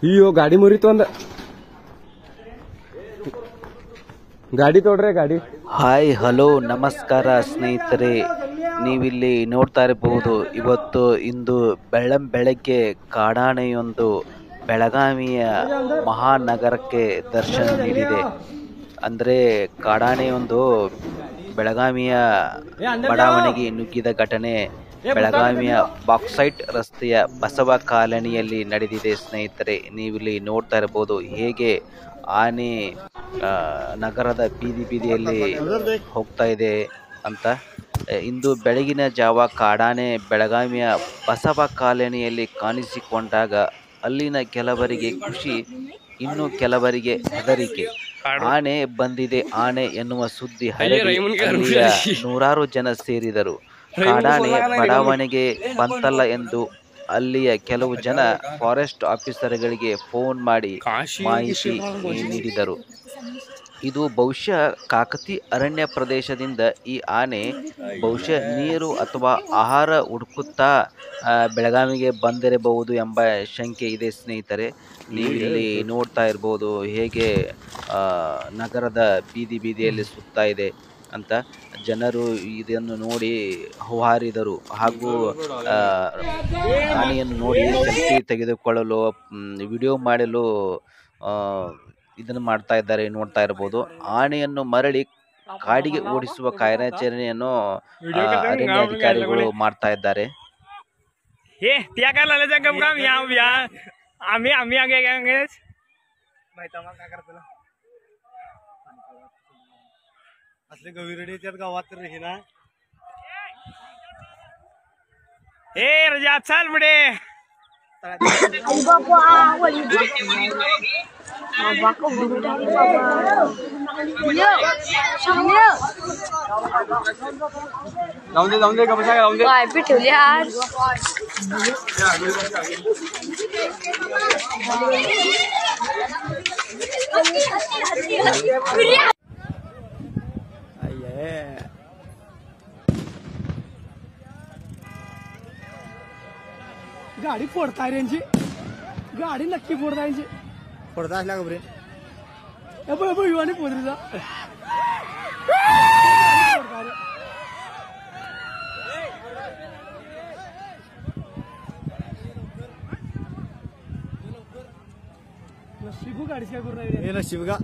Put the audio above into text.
ಅಯ್ಯೋ ಗಾಡಿ ಮುರಿತು ಅಂದ ಗಾಡಿ ತೋಡ್ರೆ ಗಾಡಿ. ಹಾಯ್ ಹಲೋ ನಮಸ್ಕಾರ ಸ್ನೇಹಿತರೆ, ನೀವಿಲ್ಲಿ ನೋಡ್ತಾ ಇರಬಹುದು ಇಂದು ಬೆಳಗ್ಗೆ ಕಾಡಾನೆಯೊಂದು ಬೆಳಗಾವಿಯ ಮಹಾನಗರಕ್ಕೆ ದರ್ಶನ ನೀಡಿದೆ. ಅಂದರೆ ಕಾಡಾನೆಯೊಂದು ಬೆಳಗಾವಿಯ ಬಡಾವಣೆಗೆ ನುಗ್ಗಿದ ಘಟನೆ ಬೆಳಗಾವಿಯ ಬಾಕ್ಸೈಟ್ ರಸ್ತೆಯ ಬಸವ ಕಾಲನಿಯಲ್ಲಿ ನಡೆದಿದೆ. ಸ್ನೇಹಿತರೆ, ನೀವಿಲ್ಲಿ ನೋಡ್ತಾ ಇರಬಹುದು ಹೇಗೆ ಆನೆ ನಗರದ ಬೀದಿಯಲ್ಲಿ ಹೋಗ್ತಾ ಇದೆ ಅಂತ. ಇಂದು ಬೆಳಗಿನ ಜಾವ ಕಾಡಾನೆ ಬೆಳಗಾವಿಯ ಬಸವ ಕಾಲನಿಯಲ್ಲಿ ಕಾಣಿಸಿಕೊಂಡಾಗ ಅಲ್ಲಿನ ಕೆಲವರಿಗೆ ಖುಷಿ, ಇನ್ನು ಕೆಲವರಿಗೆ ಹೆದರಿಕೆ. ಆನೆ ಬಂದಿದೆ, ಆನೆ ಎನ್ನುವ ಸುದ್ದಿ ಹರಡಿ ಅಲ್ಲಿಯ ನೂರಾರು ಜನ ಸೇರಿದರು. ಕಾಡಾನೆ ಬಡಾವಣೆಗೆ ಬಂತಲ್ಲ ಎಂದು ಅಲ್ಲಿಯ ಕೆಲವು ಜನ ಫಾರೆಸ್ಟ್ ಆಫೀಸರ್ಗಳಿಗೆ ಫೋನ್ ಮಾಡಿ ಮಾಹಿತಿ ನೀಡಿದರು. ಇದು ಬಹುಶಃ ಕಾಕತಿ ಅರಣ್ಯ ಪ್ರದೇಶದಿಂದ ಈ ಆನೆ ಬಹುಶಃ ನೀರು ಅಥವಾ ಆಹಾರ ಹುಡುಕುತ್ತಾ ಬೆಳಗಾವಿಗೆ ಬಂದಿರಬಹುದು ಎಂಬ ಶಂಕೆ ಇದೆ. ಸ್ನೇಹಿತರೆ, ನೀವಿಲ್ಲಿ ನೋಡ್ತಾ ಇರ್ಬೋದು ಹೇಗೆ ನಗರದ ಬೀದಿಯಲ್ಲಿ ಸುತ್ತಾ ಇದೆ ಅಂತ. ಜನರು ಇದನ್ನು ನೋಡಿ ಹೌಹಾರಿದರು ಹಾಗೂ ಆನೆಯನ್ನು ನೋಡಿ ಸೆಲ್ಫಿ ತೆಗೆದುಕೊಳ್ಳಲು, ವಿಡಿಯೋ ಮಾಡಲು ಇದನ್ನು ಮಾಡ್ತಾ ಇದ್ದಾರೆ, ನೋಡ್ತಾ ಇರಬಹುದು. ಆನೆಯನ್ನು ಮರಳಿ ಕಾಡಿಗೆ ಓಡಿಸುವ ಕಾರ್ಯಾಚರಣೆಯನ್ನು ಅರಣ್ಯಾಧಿಕಾರಿಗಳು ಮಾಡ್ತಾ ಇದ್ದಾರೆ. असले गवीरडे येतात गावात तर हे ना. ए रजा चल बडे जाऊन दे कपसा जाऊन दे. काय पिठवली यार. गाडी फोडताय यांची, गाडी नक्की फोडताय यांची. पडदा असला गबरे युवानी पोदरीचा नशिबू गाडी काय करून नशीब का.